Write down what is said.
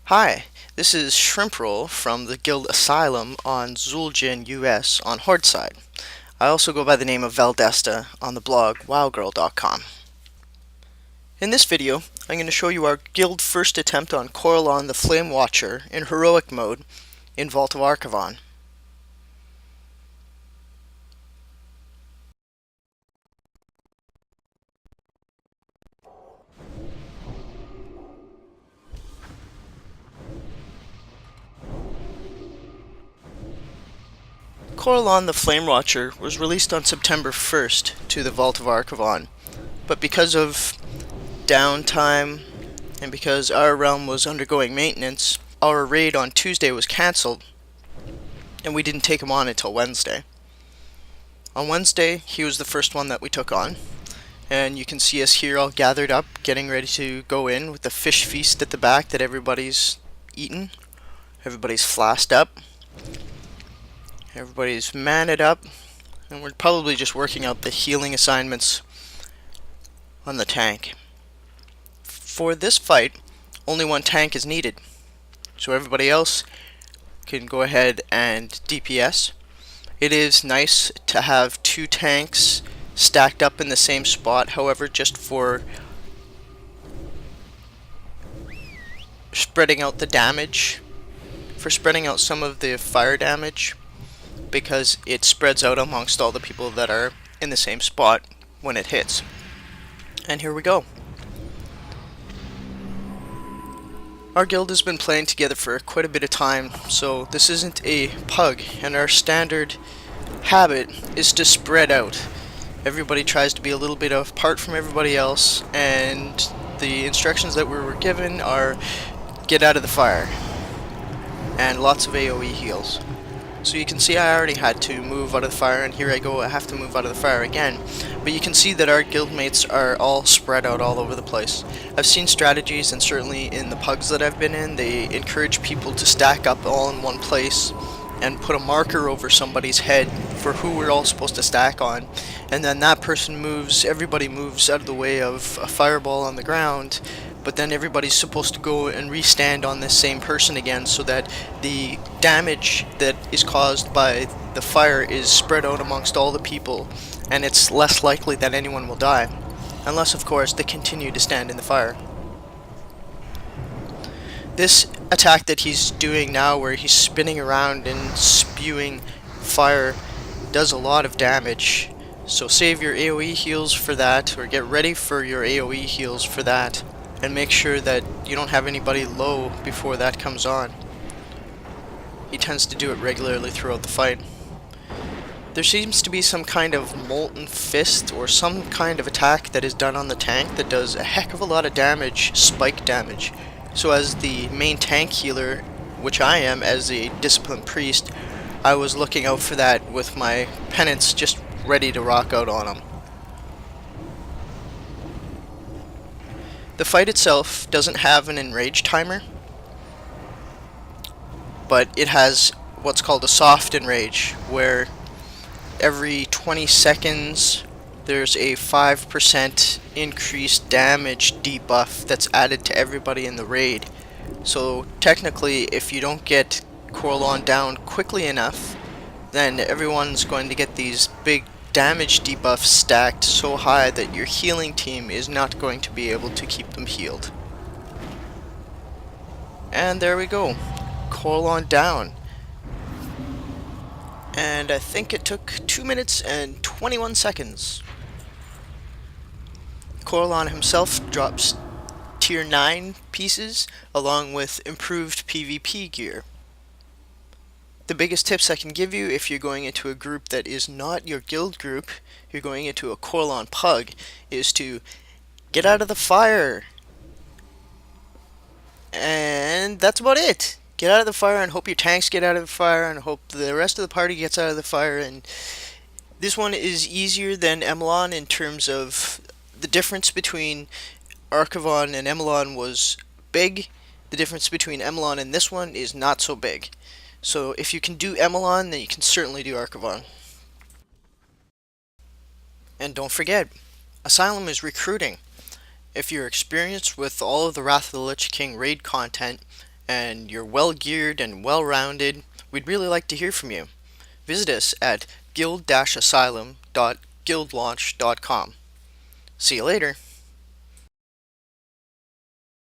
Hi, this is Shrimp Roll from the guild Asylum on Zul'jin US on Horde side. I also go by the name of Valdesta on the blog wowgirl.com. In this video, I'm going to show you our guild first attempt on Koralon the Flame Watcher in heroic mode in Vault of Archavon. Koralon the Flame Watcher was released on September 1st to the Vault of Archavon, but because of downtime and because our realm was undergoing maintenance, our raid on Tuesday was cancelled and we didn't take him on until Wednesday. On Wednesday, he was the first one that we took on, and you can see us here all gathered up, getting ready to go in with the fish feast at the back that everybody's eaten. Everybody's flasked up. Everybody's manned up, and we're probably just working out the healing assignments on the tank. For this fight, only one tank is needed, so everybody else can go ahead and DPS. It is nice to have two tanks stacked up in the same spot, however, just for spreading out the damage, for spreading out some of the fire damage, because it spreads out amongst all the people that are in the same spot when it hits. And here we go. Our guild has been playing together for quite a bit of time, so this isn't a pug, and our standard habit is to spread out. Everybody tries to be a little bit apart from everybody else, and the instructions that we were given are get out of the fire, and lots of AoE heals. So you can see I already had to move out of the fire, and here I go, I have to move out of the fire again. But you can see that our guildmates are all spread out all over the place. I've seen strategies, and certainly in the pugs that I've been in, they encourage people to stack up all in one place and put a marker over somebody's head for who we're all supposed to stack on. And then that person moves, everybody moves out of the way of a fireball on the ground, but then everybody's supposed to go and re-stand on this same person again, so that the damage that is caused by the fire is spread out amongst all the people, and it's less likely that anyone will die, unless of course they continue to stand in the fire. This attack that he's doing now, where he's spinning around and spewing fire, does a lot of damage, so save your AoE heals for that, or get ready for your AoE heals for that, and make sure that you don't have anybody low before that comes on. He tends to do it regularly throughout the fight. There seems to be some kind of molten fist or some kind of attack that is done on the tank that does a heck of a lot of damage, spike damage. So as the main tank healer, which I am as a disciplined priest, I was looking out for that with my penance just ready to rock out on him. The fight itself doesn't have an enrage timer, but it has what's called a soft enrage, where every 20 seconds there's a 5% increased damage debuff that's added to everybody in the raid. So technically, if you don't get Koralon down quickly enough, then everyone's going to get these big damage debuffs stacked so high that your healing team is not going to be able to keep them healed. And there we go. Koralon down. And I think it took 2 minutes and 21 seconds. Koralon himself drops tier 9 pieces along with improved PvP gear. The biggest tips I can give you if you're going into a group that is not your guild group, you're going into a Koralon pug, is to get out of the fire. And that's about it. Get out of the fire and hope your tanks get out of the fire, and hope the rest of the party gets out of the fire. And this one is easier than Emlon in terms of the difference between Archavon and Emlon was big. The difference between Emlon and this one is not so big. So if you can do Emlon, then you can certainly do Archavon. And don't forget, Asylum is recruiting. If you're experienced with all of the Wrath of the Lich King raid content, and you're well geared and well rounded, we'd really like to hear from you. Visit us at guild-asylum.guildlaunch.com. See you later.